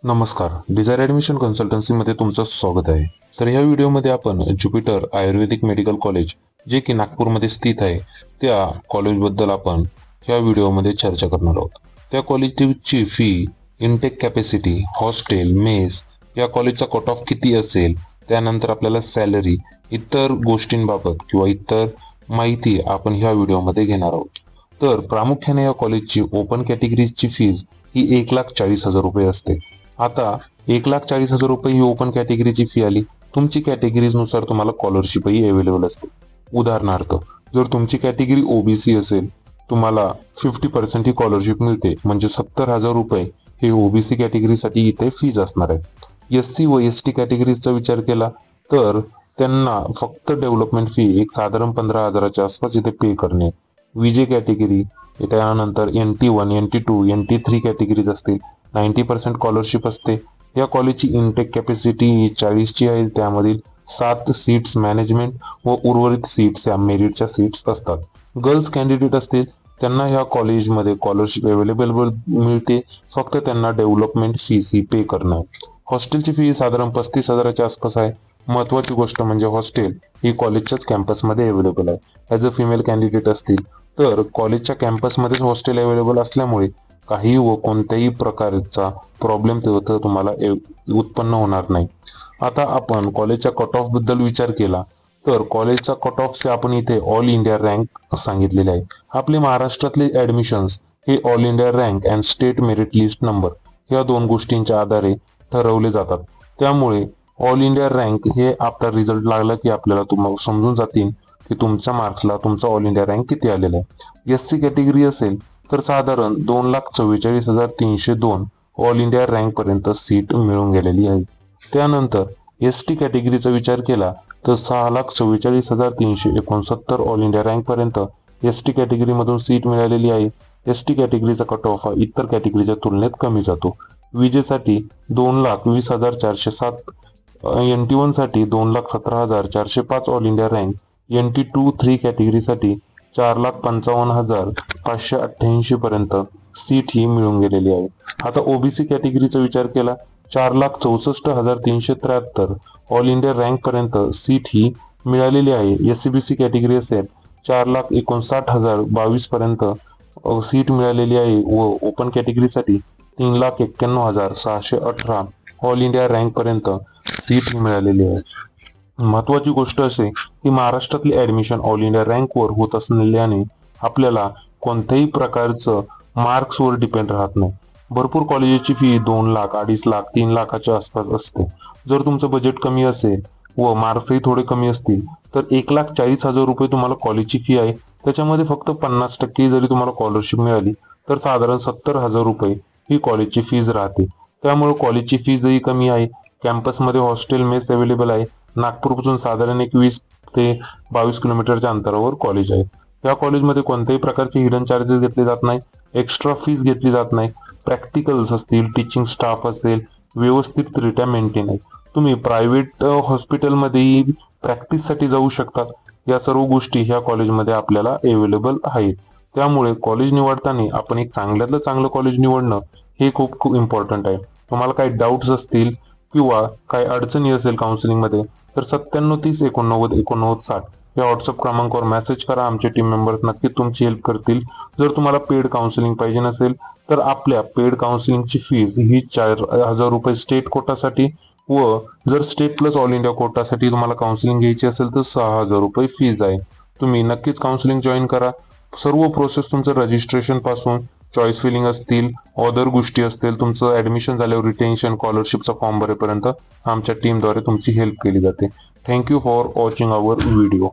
नमस्कार, Dzire admission कन्सल्टन्सीमध्ये तुमचं स्वागत आहे. तर ह्या व्हिडिओमध्ये आपण ज्युपिटर आयुर्वेदिक मेडिकल कॉलेज जे की नागपूरमध्ये स्थित आहे त्या कॉलेजबद्दल आपण ह्या व्हिडिओमध्ये चर्चा करणार आहोत. त्या कॉलेजची fee, intake capacity, hostel, mess, या कॉलेजचा कट ऑफ किती असेल, त्यानंतर आपल्याला सॅलरी, इतर गोष्टींबाबत किंवा इतर माहिती आपण ह्या व्हिडिओमध्ये घेणार आहोत. तर प्रामुख्याने या कॉलेजची ओपन कॅटेगरीची फीज ही 1,40,000 रुपये असते. आता 1,40,000 रुपये ही ओपन कॅटेगरीची फी आली. तुमची कॅटेगरीनुसार तुम्हाला स्कॉलरशिपही अवेलेबल असते. उदाहरणार्थ, जर तुमची कॅटेगरी ओबीसी असेल, तुम्हाला 50% ही स्कॉलरशिप मिळते, म्हणजे 70,000 रुपये हे ओबीसी कॅटेगरीसाठी इथे फीज असणार आहे. एससी व एसटी कॅटेगरीचा विचार केला तर त्यांना फक्त डेव्हलपमेंट फी एक साधारण 15,000च्या आसपास इथे पे करणे. विजे कॅटेगरी, त्यानंतर NT1, NT2, NT3 कॅटेगरीज असतील, 90% स्कॉलरशिप असते. या कॉलेजची इनटेक कॅपॅसिटी 40ची आहे. त्यामधील 7 सीट्स मॅनेजमेंट व उर्वरित सीट्स या मेरिटच्या सीट्स असतात. गर्ल्स कॅन्डिडेट असतील त्यांना ह्या कॉलेजमध्ये स्कॉलरशिप अवेलेबल मिळते, फक्त त्यांना डेव्हलपमेंट फीस ही पे करणं. हॉस्टेलची फी साधारण 35,000च्या आसपास आहे. महत्वाची गोष्ट म्हणजे हॉस्टेल ही कॉलेजच्याच कॅम्पसमध्ये अवेलेबल आहे. ॲज अ फिमेल कॅन्डिडेट असतील तर कॉलेजच्या कॅम्पसमध्येच हॉस्टेल अवेलेबल असल्यामुळे काही व कोणत्याही प्रकारचा प्रॉब्लेम तिथं तुम्हाला उत्पन्न होणार नाही. आता आपण कॉलेजच्या कट ऑफ बद्दल विचार केला तर कॉलेजचा कट ऑफ आपण इथे ऑल इंडिया रँक सांगितलेले आहे. आपले महाराष्ट्रातले ऍडमिशन्स हे all India rank and state merit list number या दोन गोष्टींच्या आधारे ठरवले जातात. त्यामुळे ऑल इंडिया रँक हे आपला रिझल्ट लागला की आपल्याला तुम्हाला समजून जातील की तुमच्या मार्क्सला तुमचा ऑल इंडिया रँक किती आलेला आहे. एससी कॅटेगरी असेल तर साधारण 2,44,302 ऑल इंडिया रँक पर्यंत सीट मिळून गेलेली आहे. त्यानंतर एसटी कॅटेगरीचा विचार केला तर 6,44,369 ऑल इंडिया रँक पर्यंत एसटी कॅटेगरी मधून सीट मिळालेली आहे. एसटी कॅटेगरीचा कट ऑफ हा इतर कॅटेगरीच्या तुलनेत कमी जातो. विजेसाठी 2,20,407, NT1 साठी 2,17,405 ऑल इंडिया रँक, NT2-3 कॅटेगरीसाठी 4,55,588 पर्यंत सीट ही मिळून गेलेली आहे. आता ओबीसी कॅटेगरीचा विचार केला 4,64,373 ऑल इंडिया रँक पर्यंत सीट ही मिळालेली आहे. एससीबीसी कॅटेगरी असेल 4,59,022 पर्यंत सीट मिळालेली आहे व ओपन कॅटेगरीसाठी 3,91,618 ऑल इंडिया रँक पर्यंत सीट ही मिळालेली आहे. महत्वाची गोष्ट असे की महाराष्ट्रातली ऍडमिशन ऑल इंडिया रँकवर होत असल्याने आपल्याला कोणत्याही प्रकारचं मार्क्सवर डिपेंड राहत नाही. भरपूर कॉलेजची फी 2 लाख, 2.5 लाख, 3 लाखाच्या आसपास असते. जर तुमचं बजेट कमी असेल व मार्क्सही थोडे कमी असतील तर 1,40,000 रुपये तुम्हाला कॉलेजची फी आहे. त्याच्यामध्ये फक्त 50% जरी तुम्हाला स्कॉलरशिप मिळाली तर साधारण 70,000 रुपये ही कॉलेजची फीज राहते. त्यामुळे कॉलेजची फीजही कमी आहे. कॅम्पसमध्ये हॉस्टेल, मेस अवेलेबल आहे. नागपूरपासून साधारण 21 ते 22 किलोमीटरच्या अंतरावर कॉलेज आहे. या कॉलेजमध्ये कोणत्याही प्रकारचे हिडन चार्जेस घेतले जात नाही, एक्स्ट्रा फीस घेतली जात नाही. प्रॅक्टिकल्स असतील, टीचिंग स्टाफ असेल, व्यवस्थितरित्या मेंटेन आहे. तुम्ही प्रायव्हेट हॉस्पिटलमध्येही प्रॅक्टिससाठी जाऊ शकता. या सर्व गोष्टी ह्या कॉलेजमध्ये आपल्याला अवेलेबल आहेत. त्यामुळे कॉलेज निवडताना आपण एक चांगल्यातलं चांगलं कॉलेज निवडणं हे खूप इम्पॉर्टंट आहे. तुम्हाला काही डाऊट्स असतील किंवा काही अडचणी असेल काउन्सिलिंगमध्ये तर 9730898960 या व्हॉट्सअप क्रमांकावर मेसेज करा. आमचे टीम मेंबर्स नक्की तुमची हेल्प करतील. जर तुम्हाला पेड काउन्सिलिंग पाहिजे नसेल तर आपल्या पेड काउन्सिलिंगची फीज ही 4,000 रुपये स्टेट कोटासाठी व जर स्टेट प्लस ऑल इंडिया कोटासाठी तुम्हाला काउन्सिलिंग घ्यायची असेल तर 6,000 रुपये फीज आहे. तुम्ही नक्कीच काउन्सिलिंग जॉईन करा. सर्व प्रोसेस तुमचं रजिस्ट्रेशन पासून चॉईस फिलिंग असतील, अदर गोष्टी असतील, तुमचं ऍडमिशन झाल्यावर रिटेन्शन, स्कॉलरशिपचा फॉर्म भरेपर्यंत आमच्या टीमद्वारे तुमची हेल्प केली जाते. Thank you for watching our video.